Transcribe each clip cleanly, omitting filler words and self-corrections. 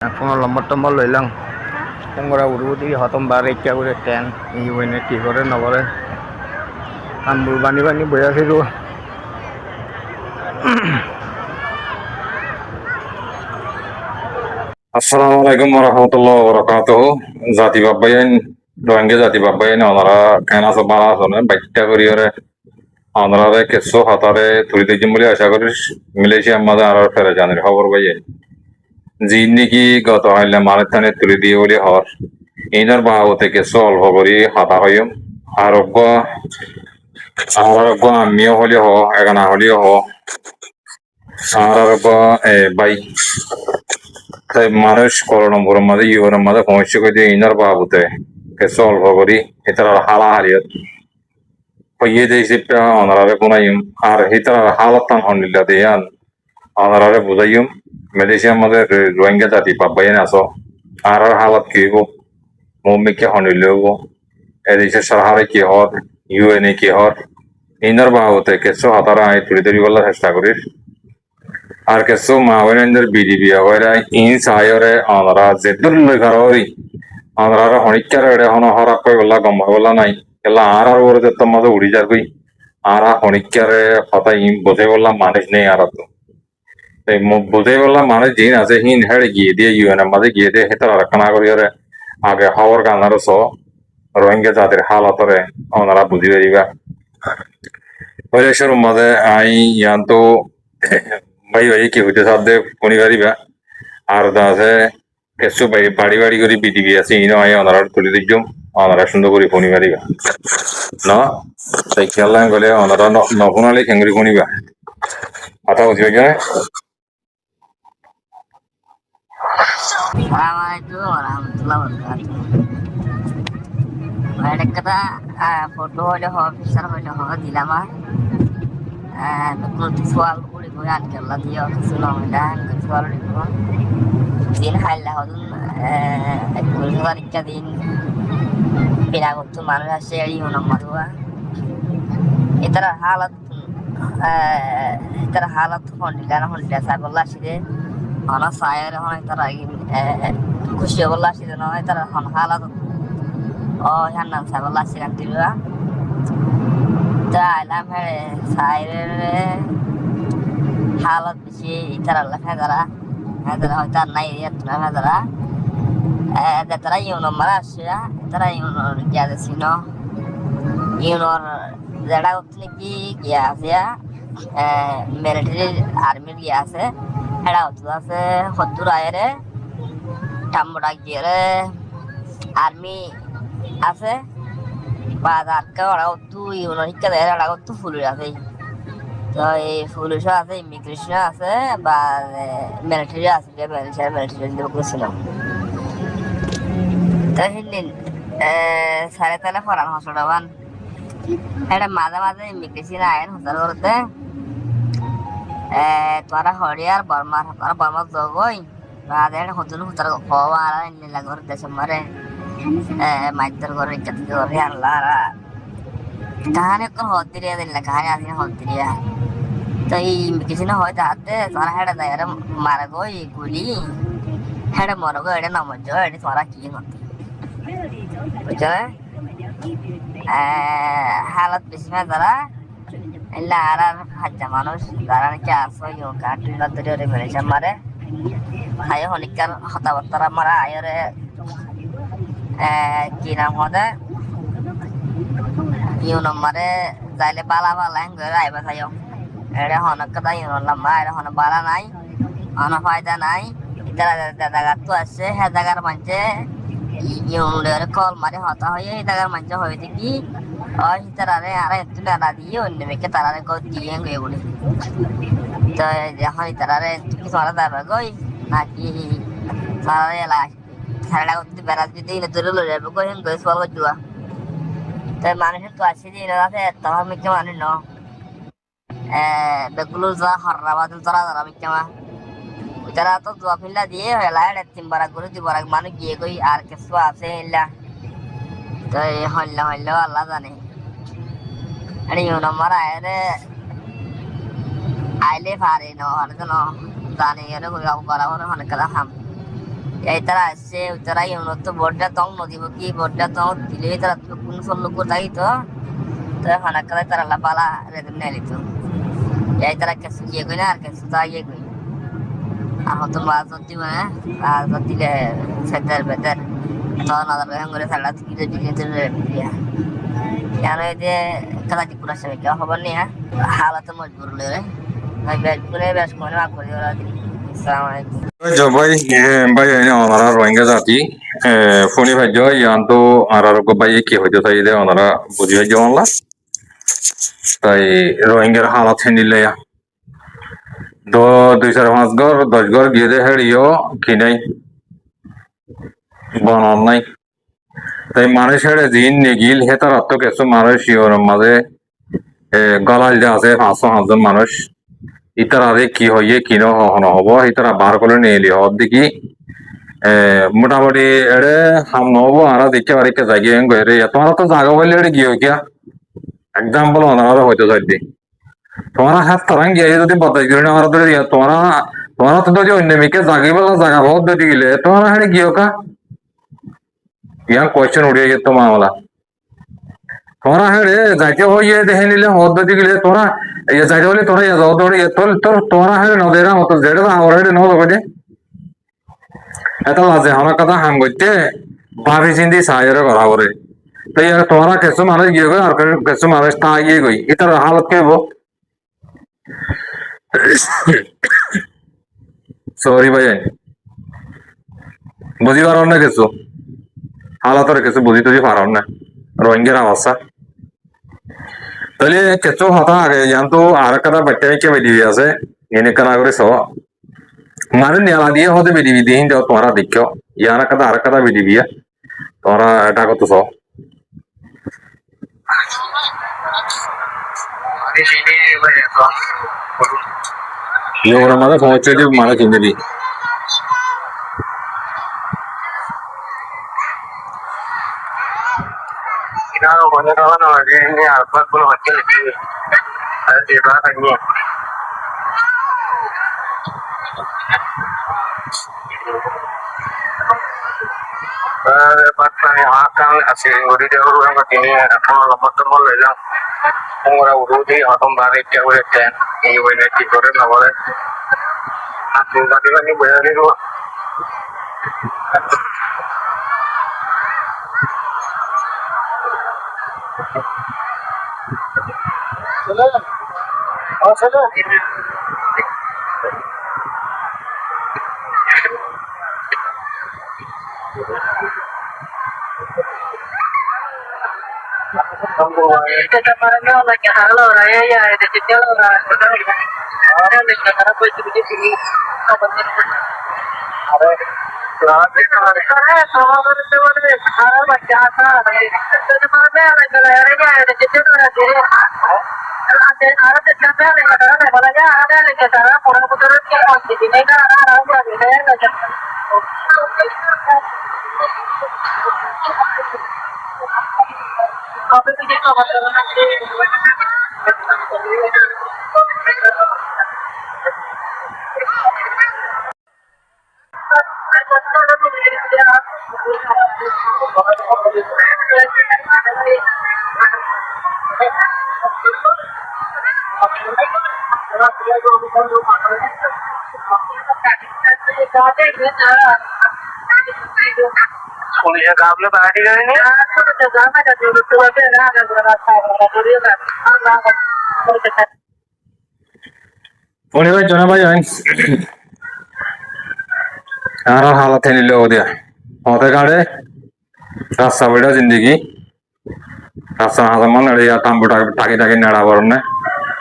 ফোনের নম্বর লইলাম ফোন করা উঠবুটি হতম বার ইচ্ছা করে ট্রেন এই বইনে কি করে নকরে কামবোৰ বানি বানি বৈ আছিলোঁ। আসসালামু আলাইকুম warahmatullahi wabarakatuh. জাতি বাবাইন রোহিঙ্গা জাতি বাবাইন ওনারা কেন আছে বালা আছে বাইকটা করিয়রে ওনারা কিছু হাতারে তুলি দিম বলে আশা করি মালয়েশিয়ার মাঝে আর ফেরে জানের খবর পাইয়ে যি নাকি গত হাইলে মানের থানে তুলি দিয়ে বলে হর ইনার বাহাবতে কিছু অল্প করি হাতা হইম আরোগ্য আরোগ্য আমিও হলে হ এগানা হলেও হ আরোগ্য বাই তাই মানুষ করোনার মাঝে ইউরের মাঝে সমস্যা করে ইনার বাবুতে কিছু অল্প করি এটার হালা হারিয়ত হইয়ে দিয়েছে অনারে বুনাইম আর এটার হালত টান হনিলা দিয়ান অনারে বুঝাইম মালয়েশিয়ার মাঝে রোহিঙ্গা জাতি পাবাইন আছো আর হালত কি হব মুম্বিকে হনিলে হব এদেশে সরকারে কি হর ইউএনএ কি হর ইনার বাবুতে কিছু হাতারা আই তুলি তুলি বলার চেষ্টা করিস আর কিছু মাওয়েনের বিডিবি ওরা ইন সায়রে আমরা যেদুল ঘররি আমরা হনিকার এড়ে হন হরা কই বলা গম বলা নাই এলা আর ওরে যেত মাঝে উড়ি যার কই আর হনিকারে কথা ইম বোঝে বললাম মানুষ নেই আর তো এই বোঝে বললাম মানুষ জিন আছে হিন হেড়ে গিয়ে দিয়ে ইউএন মাঝে গিয়ে দিয়ে হেতার আর কানা করিয়ারে আগে খবর গানার স রোহিঙ্গা জাতির হালতরে ওনারা বুঝি পারিবা পরিবেশের মাঝে আই ইয়ান তো ভাই ভাই কি হইতে সাথে কোনি পারিবা আর আছে কিছু বাড়ি বাড়ি করে বিডিবি আছে ইনো আই অনারা তুলি দিম অনারা সুন্দর করে ফোনি পারিবা ন তাই খেয়াল গলে অনারা নফোনালে খেঙ্গুরি ফোনিবা কথা বুঝিবা কেন Assalamualaikum warahmatullahi wabarakatuh. Ada kata foto ada officer ada dilam betul visual kuli bukan kalau dia kesulang dan visual itu din hal lah hodun visual itu din pinang itu mana seri mana madua itara halat honda sagolah sih ana sayar hon itara খুশি বলা ছিল না তার হন হালাত ও হান্নান সাবলা Sheeran দিলা তা আলাম হে সাইরের হালাত বেশি তারা লেখা যারা হাজার হয়তো আর নাই এত না যারা তারা ইউনো মারা আসে তারা ইউনো গিয়া ছিল ইউনোর যারা উঠলে কি গিয়া আছে মিলিটারি আর্মির গিয়া আছে হেডা হতো আছে সত্তর আয়েরে টাম্বরা গিয়ে আর্মি আছে বা আটকা ওরা তো ইউনো শিক্ষা দেয় ওরা তো পুলিশ আছে তো এই পুলিশও আছে ইমিগ্রেশন আছে বা মিলিটারি আছে মিলিটারি করছিলাম তো হিন্দিন সাড়ে তালে ফরান হসড়াবান এটা মাঝে মাঝে ইমিগ্রেশন আইন হসার করতে তোরা হরিয়ার বর্মার জগই ada hotel hotel kawan ini lagu orang semare maiter gore kati gore Allah kahane kon hotel ya din kahane asine hotel ya to ei kisina hoy jate sara heda daira maragoi guli heda marago eda namajo eda sara ki hote buchale halat bisma dara illa arar hajja manush dara ki aso yo katin dare mere samare ayo honikar hata mara ayore কি নাম হদে you নম্বরে যাইলে বালা বালা হেঙ্গরে আইবা চাইও এড়ে হনক কথা you লম্বা এড়ে হন বালা নাই হন ফায়দা নাই ইতারা জায়গা তো আছে হে জায়গার মানছে ইউনের কল মারে হতা হয়ে এই জায়গার মানছে হয়ে দেখি ও ইতারারে আর একটু ডালা দিয়ে অন্য মেয়েকে তারারে কো দিয়ে গিয়ে বলি তো যখন ইতারারে কিছু আলাদা যাবে গই নাকি সারা এলাকা সারা করতে বেড়া যদি এনে ধরে লো যাবে কই হেন কই সলভ জুয়া তাই মানুষের তো আছে যে এরা আছে তোমার মিকে মানুষ ন বেগুলো যা হররাবাদ তারা যারা মিকে মা তারা তো জুয়া ফিল্লা দিয়ে হেলা এড়ে তিনবার করে দুবার মানুষ গিয়ে কই আর কিছু আছে এলা তো হল্লা হল্লা আল্লাহ জানে আরে ইউ নম্বর আইলে পারে ন আর জানো জানে এর কই করা হরে অনেক কথা হাম এই তারা আসছে তারা ইউনত তো ভোটটা তং নদীব কি ভোটটা তং দিলে তারা কোন সল্লো কোথায় তো তারা খানা খালে তারা লাপালা রেদম নেলিত এই তারা কাছে গিয়ে কই না আর কাছে তা গিয়ে কই আহত মাছ দিবে আর দিলে সেটার বেটার তখন আদার করে সারা থেকে দিলে দিয়া কেন এই যে খেলা দি পুরা সবাই কেউ খবর নেই হালাত মজবুর লে ভাই ব্যাস করে ব্যাস করে না করে ওরা আসসালামু আলাইকুম Jabai, bai ini onara Rohingya jati, phone bhajo yanto arar ko bai ki hoite thai de onara buji bhajo onla, tai Rohingya halat henile ya, do 2-4-5 gor 10 gor gие de heriyo kinai banan nai, tai মানুষ হেড়ে দিন নিগিল হেতার অর্থ কিছু মানুষ your মাঝে গলাল যে আছে 500-7 মানুষ ইতার আরে কি হইয়ে কি হব ইতারা বার করে নিয়ে এলি হর দিকে মোটামুটি এড়ে হাম নহব আর দেখতে পারি কে জায়গা হেন গেরে তোমার তো জায়গা বললে এড়ে গিয়ে কিয়া এক্সাম্পল ওনারা হয়তো যাইতে তোমার হাত তারাং গিয়ে যদি বাতাস গিয়ে না ধরে দিয়া তোমার তো যদি অন্য মেয়েকে জাগি বলা জায়গা বহুত দিয়ে গেলে তোমার হেড়ে গিয়ে কা ইয়ার কোয়েশ্চেন উড়িয়ে যেত মামলা তোরা হেড়ে যাইতে হইয়ে দেখে নিলে হদ দিয়ে গেলে তোরা যাইতে বলে তোরা যাও দৌড়ে তোর তোরা হেড়ে নদে না মতো যেটা আমার হেড়ে নদ করে এটা লাজে আমার কথা হাম করতে ভাবি চিন্তি সাহায্য করা করে তো তোমরা কিছু মানুষ গিয়ে গই আর কিছু মানুষ তা গিয়ে গই এটার হালত কেব সরি ভাই বুঝি পার না কিছু হালাতর কিছু বুঝি টুঝি পার না রোহিঙ্গার অবস্থা তাহলে কিছু হতা আগে জানতো আর একটা বাচ্চা কে বেরিয়ে আছে এনে কেনা করে সব মানে নেলা দিয়ে হতে বেরিয়ে দিন যাও তোমরা দেখো ইয়ার কথা আর কথা বেরিয়ে তোমরা এটা কত সব ইয়োর মাঝে পৌঁছে যে মানে কিনে দি Patani akan asing uri dia orang begini apa lepas tu malah yang orang urut dia atau balik dia udah ten ini boleh dikoren apa boleh aku tadi kan ini bayar itu oh sudah Kita marahnya lagi halo raya ya ada cecil orang ada lagi karena gue sedikit ini apa sih ada lagi karena sama itu ada hal macam apa kita marahnya lagi raya ada cecil orang ada ada cecil lagi marahnya ada lagi cara pura pura yang di sini kan ada lagi ada Kopi tuh jadi apa nanti? Kuliah kabel tadi kan ini? Aku udah lama ada dulu tua bela ada berasa dulu kan. phone bhai jona bhai আর হালত নিলে ও দিয়া হতে কাড়ে রাস্তা বেড়া জিন্দগি রাস্তা হাজামান এড়ে তাম্বুটা টাকি টাকি নেড়া বরণে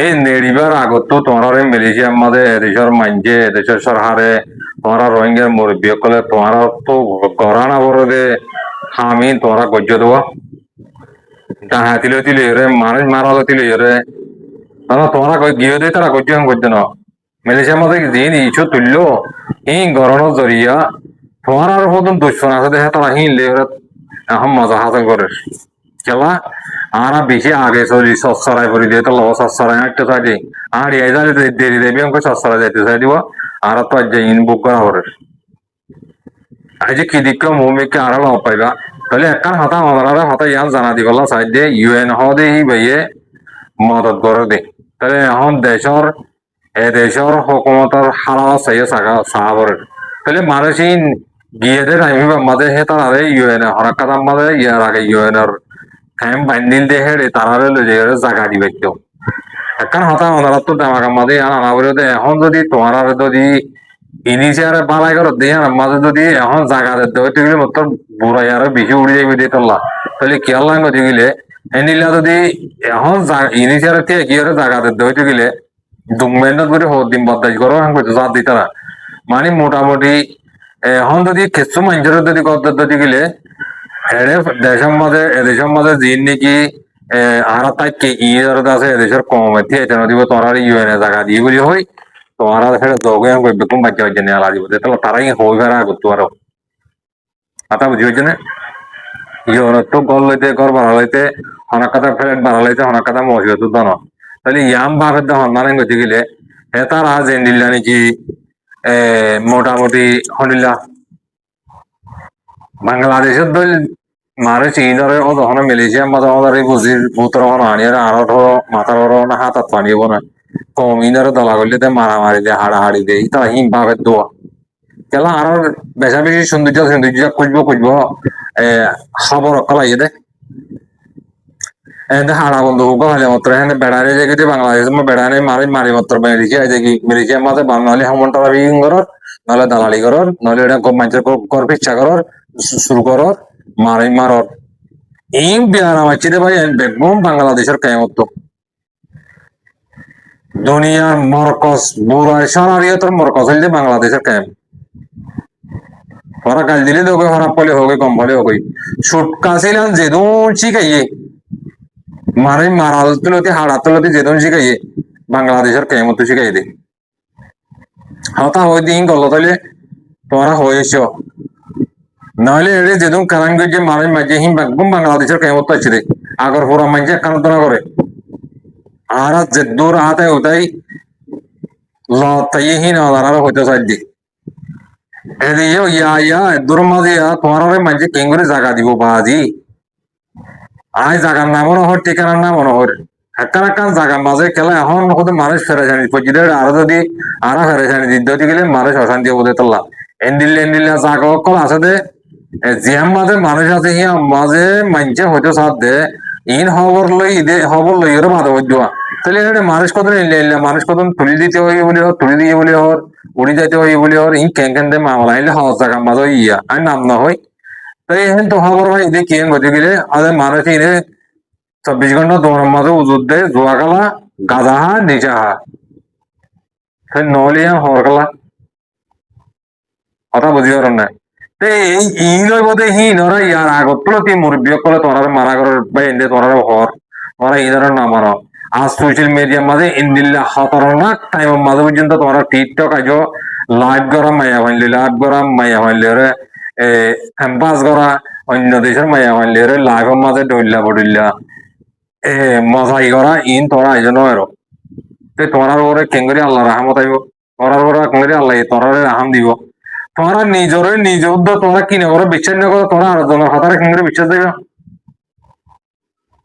এই নেড়িবার আগত তো তোমার মালয়েশিয়ার মধ্যে এদেশের মাইনজে এদেশের সরকারে তোমার রোহিঙ্গার মুরব্বী সকলে তোমার তো গড়ানা বড় দে হামি তোমরা গজ্য দেওয়া ডাহা তিলে তিলে রে মানুষ মারা তিলে রে তোমরা গিয়ে দে তারা গজ্য গজ্য ন মালয়েশিয়ার মধ্যে দিন ইস্যু তুললো এই গরমের জরিয়া তোমার আর হতন দুশ্মন আছে দেখে তারা হিনলে এখন মজা হাসিল করে খেলা আর বেশি আগে চলি সচ্ছরাই করে দিয়ে তো লব সচ্ছরাই একটা চাই দিই আর এই যাই দেরি দেবী আমাকে সচ্ছরাই যাইতে চাই দিব আর তো আজ ইন বুক করা করে আজ কি দিক মুমিকে আরো লব পাইবা তাহলে একখান হতা আমাদের হতা ইয়ান জানা দিবলা সাইড দিয়ে ইউএন হদে হি ভাইয়ে মদত করে দে তাহলে এখন দেশর এ দেশর হুকুমতর হালা চাইয়ে চাগা চাহাবরের তাহলে মানুষই গিয়েদের আমি মাঝে হে তারা ইউএন হরাকাত মাঝে ইয়ার আগে ইউএনর হ্যাঁ বাইন্দিন দেহে তারারে লয়ে জায়গা দিবে কেউ একখান হতা আমাদের তো দামাকা মাঝে আনা বলে এখন যদি তোমার যদি ইনিশিয়ারে বালাই করে দিয়ে মাঝে যদি এখন জায়গা দিতে হইতে গেলে মতো বুড়াই আরো বেশি উড়ে যাবে দিয়ে তোলা তাহলে কি আল্লাহ নদী গেলে এনিলা যদি এখন ইনিশিয়ারে থেকে কি করে জায়গা দিতে হইতে গেলে দুমেন্ট করে দিন বদাই করো এখন জাত দিতে না মানে মোটামুটি এখন যদি কিছু মানুষের যদি করতে যদি গেলে এড়ে দেশের মাঝে যিন নাকি আর তাকে ইয়ের আছে এদেশের কম এতে এটা দিব তোমার ইউএন এ জায়গা দিয়ে বলি হই তোমার সেটা যোগে বেকুম বাচ্চা বাচ্চা নিয়ে আলা দিব তাহলে তারাই হই ফেরা করতে পারো কথা বুঝি হচ্ছে না ইউএন তো গল লইতে ঘর বাড়ালাইতে অনেক কথা ফ্ল্যাট বাড়ালাইতে অনেক কথা মসজিদ তো না তাহলে ইয়াম ভাবের দা হন্দানে গতি গেলে হে তারা যে নিলা নাকি মোটামুটি হনিলা বাংলাদেশের দল মারে চীনরে ও তখন মালয়েশিয়ার মাঝে আমাদের এই বুঝির ভূতর আনিয়ার আরো ধরো মাথার না হাত পানিব না কম ইনারে দলা করলে মারামারি দে হাড়াহাড়ি দে তারা হিম ভাবের দোয়া কেলা আরো বেশা বেশি সৌন্দর্য খুঁজবো খবর অকালাই দে এনে হাড়া বন্ধু হুক হলে মাত্র এখানে বেড়ারে যে বাংলাদেশ বেড়ানে মারি মাত্র মেরিচিয়া যে মেরিচিয়ার মাঝে বাঙালি হামনটা বিং করর নহলে দালালি করর নহলে এটা মানুষের কর পিচ্ছা করর শুরু করর মারর এই বিয়ার আমার চিরে ভাই বেগম বাংলাদেশের কেমত দুনিয়ার মরকজ বুড়াই সারারিয়তর মরকজ হইলে বাংলাদেশের কেম ওরা কাল দিলে তোকে খারাপ ফলে হোক কম ফলে হোক সুটকা ছিলাম যেদুন শিখাইয়ে মারাল তুলতে হাড়া তুলতে যেদুন শিখাইয়ে বাংলাদেশের কেমত শিখাই দে হতা হয়ে দিন গল তাহলে তোমরা হয়েছ নহলে এড়ে যেদুন কারান যে মাঝে হিম একদম বাংলাদেশের কেমত আছে রে আগর পুরা মাঝে একখান করে আর যে দূর হাতে ওটাই লতাই হিন আর হইতে চাই এদিকে ইয়া দূর মাঝে তোমার মাঝে কেঙ্গুরি জায়গা দিব বাজি আই জায়গার নাম নহর ঠিকানার নাম নহর একখান জায়গা মাঝে খেলা এখন হয়তো মানুষ ফেরেছানি পর্যন্ত আরো যদি আরো ফেরেছানি দিতে গেলে মানুষ অশান্তি বোধ তোলা এন্ডিল্লা জায়গা কল আছে দে জিয়াম মাঝে মানুষ আছে হিয়া মাঝে মানছে হয়তো সাথ দে ইন খবর লই দে খবর লই ওর মাথা বদুয়া তাহলে এটা মানুষ কত মানুষ কত তুলি দিতে হই বলে হর তুলি দিয়ে বলে হর উড়ি যাইতে হই বলে হর ইন কেন দে মামলা আইলে হওয়ার জায়গা মাঝে ইয়া আর নাম না হয় তাই এখন তো খবর হয় এদের কি গতি গেলে আদের মানুষ এনে 24 ঘন্টা তোমার মাঝে উজুর দে জোয়া কালা গাঁদা হা নিচা হা নহলে হরকালা কথা বুঝি পার না এই বোধে হি নরা ইয়ার আগত তুই মুরব্বী করে তোরা মারা করার বা এনে তোরা হর তোরা ইনারা না মানো আজ সোশ্যাল মিডিয়ার মাঝে ইন্দিল্লা খতরনাক টাইমের মাঝে পর্যন্ত তোরা টিকটক আজ লাইভ করা মাইয়া ভাইলে রে ক্যাম্পাস করা অন্য দেশের মাইয়া ভাইলে রে লাইভের মাঝে ডইল্লা বডিল্লা মজাই করা ইন তোরা আইজন এরো তোরার ওরে কেঙ্গরি আল্লাহ রাহমত আইব তোরার ওরা কেঙ্গরি আল্লাহ তোরারে রাহাম দিব তোমরা নিজ উদ্যোগ তোমরা কিনে করো বিশ্বাস না করো তোমরা আরো জনের কথাটা কিনে বিশ্বাস দেবে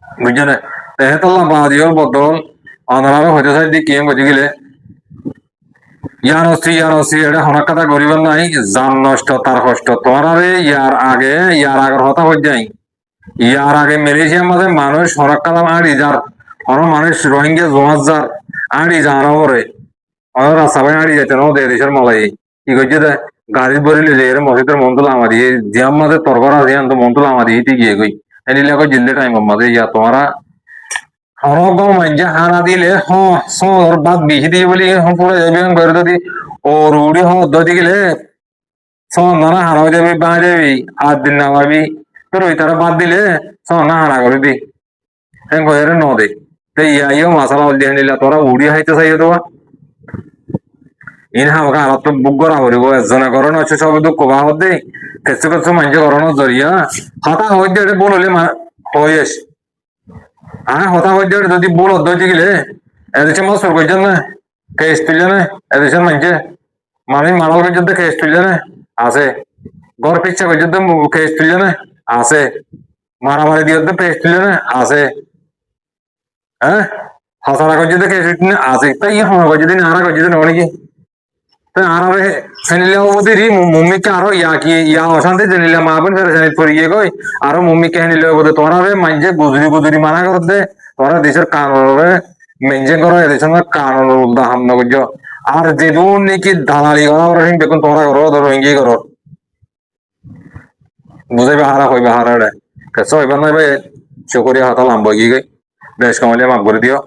বুঝছো না তেহেতল্লা বাদিওর বদল অনারা হইতে চাই দি কিম বুঝি গেলে ইয়ার অস্ত্রী এটা হনার কথা গরিবের নাই যান নষ্ট তার কষ্ট তোমরা ইয়ার আগের হতা হয়ে যাই ইয়ার আগে মালয়েশিয়ার মাঝে মানুষ হরাক কালাম আড়ি যার অন মানুষ রোহিঙ্গা জমাত যার আড়ি জানা পরে অন রাস্তা ভাই আড়ি যাইতে নয় দেশের মলাই কি করছে দে গাড়ি বরিলে যে এর মসজিদের মন্তুল আমাদি জিয়াম মাঝে তরকরা জিয়ান তো মন্তুল আমাদি হিটি গিয়ে গই এনিলে কই জিল্লে টাইম মাঝে ইয়া তোমরা হরগম মাইজা হানা দিলে সর বাদ বেশি দিয়ে বলি পুরো যাবে করে যদি ও রুড়ি দদি গেলে সন্ধানা হারা হয়ে যাবে বা যাবি 8 দিন নামাবি তোর ওই তারা বাদ দিলে সন্ধ্যা হারা করে দি হ্যাঁ গয়ের ন দে তো ইয়াইও মশালা দিয়ে নিলা তোরা উড়ি হাইতে চাই তোমার ইন হামকা আলাপ তো বুক করা হরিব এজনে করণ আছে সব দুঃখ বাহত দে কিছু মানুষ করণ জরিয়া হতা হয়ে যায় বললে হয়ে আস হ্যাঁ হতা হয়ে যায় যদি বল অধ্যয় গেলে এদেশে মাছ সর করছেন না কেস তুলছে না এদেশের মানুষে মারাল পর্যন্ত কেস তুলছে না আছে ঘর পিচ্ছা করছে তো কেস তুলছে না আছে, মারামারি দিয়ে তো কেস তুলছে না আছে, হ্যাঁ হাসারা করছে তো কেস তুলছে আছে, তাই হওয়া করছে দিন আরা করছে দিন অনেকে আরে ফেনিলে ওদের মম্মিকে আরো ইয়া অশান্তি জেনিলে মা বোন ফেরে ফেনি পড়িয়ে গই আরো মম্মিকে হেনিলে বোধ তোরা রে মাইজে গুজরি গুজরি মানা কর দে তোরা দেশের কানুনে মেনজে করো এদের সঙ্গে কানুন উল্দা হামলা করছো আর যেদুন নাকি দালালি করা ওরা দেখুন তোরা করো ধরো হিঙ্গি করো বুঝাইবে হারা হইবে হারা রে কেসো হইবার নাই ভাই চকরিয়া হাতা লাম্ব গিয়ে গই বেশ কামালিয়া মাফ করে দিও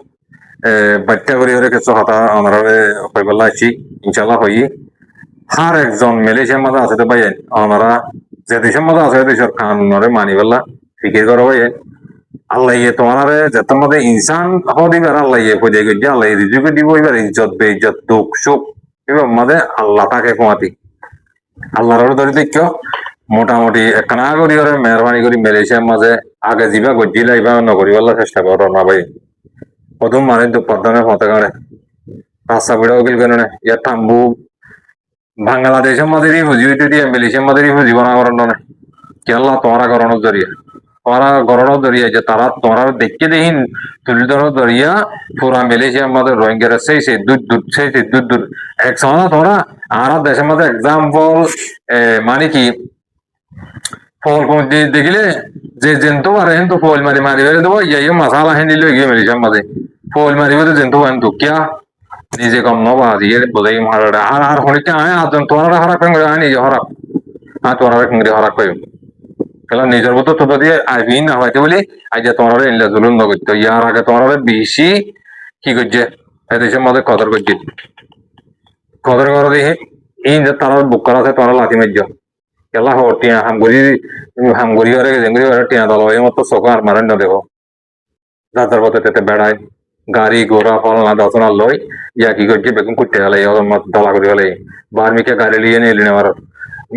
বাচ্চা করি ওরে কেসো হাতা আমরা হইবার লাগছি ইনশাল্লাহ হই হার একজন মালয়েশিয়ার মাঝে আছে তো ভাই আমরা যে দেশের মাঝে আছে দেশের কানুনরে মানি বেলা ফিকির করো ভাই আল্লাহ তোমার যেতার মধ্যে ইনসান হদিবার আল্লাহ খুঁজে গেছে আল্লাহ রিজুকে দিব এবার ইজ্জত বে ইজ্জত দুঃখ সুখ এবার মাঝে আল্লাহ তাকে কমাতি আল্লাহর ধরে দেখিও মোটামুটি একখানা করি ওরে মেহরবানি করি মালয়েশিয়ার মাঝে আগে যাবা গজিলা এবার নকরি বলার চেষ্টা করো না ভাই প্রথম মানে তো পদ্মানের হতে কারণে রাস্তা বেড়াও গেল কেন ইয়ার থাম্বু বাংলাদেশের মাঝেরই বুঝি হইতে দিয়ে মালয়েশিয়ার মাঝেরই বুঝিব না করার নয় কেল্লা তোমরা গরণের জরিয়া তোমরা গরণের জরিয়া যে তারা তোমরা দেখতে দেখিন তুলি ধরো জরিয়া পুরা মালয়েশিয়ার মাঝে রোহিঙ্গারা সেই দূর দূর এক সময় তোমরা আর দেশের মধ্যে এক্সাম্পল মানে কি ফল দেখিলে যে জেন্তু পারে কিন্তু ফল মারি মারি বেড়ে দেবো ইয়ে মশালা হেন দিলে গিয়ে মালয়েশিয়ার মাঝে ফল মারি বেড়ে জেন্তু পান তো কিয়া নিজে কম নবা দিয়ে বোঝাই মারা আর হরিকে আয় আদম তোরা হারা করে আয় নিজে হরাপ হ্যাঁ তোরা কেঙ্গরি হরাপ কইব কেলা নিজের মতো তো দিয়ে আইবি না হয়তো বলি আজ যে তোমার ইনলা জুলুম নগত্য ইয়ার আগে তোমার বেশি কি করছে এদেশের মধ্যে কদর করছে কদর করো দেখে এই যে তারা বুক করা আছে তোমরা লাঠি মারছ কেলা হো টিয়া হামগুড়ি হরে জেঙ্গুড়ি হরে টিয়া দল এই মতো চোখ আর মারেন না দেখো রাতার পথে তেতে বেড়ায় গাড়ি ঘোড়া ফলনা দশনা লই ইয়া কি করছে বেগুন কুটতে গেলে দলা করি গেলে বার্মিকে গাড়ি লিয়ে নিয়ে এলি নেওয়ার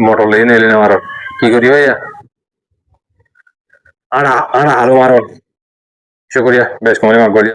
মোটর লিয়ে নিয়ে এলি নেওয়ার কি করি ভাইয়া আড়া আড়া আলো মারো শুক্রিয়া বেশ কমলে মাফ করি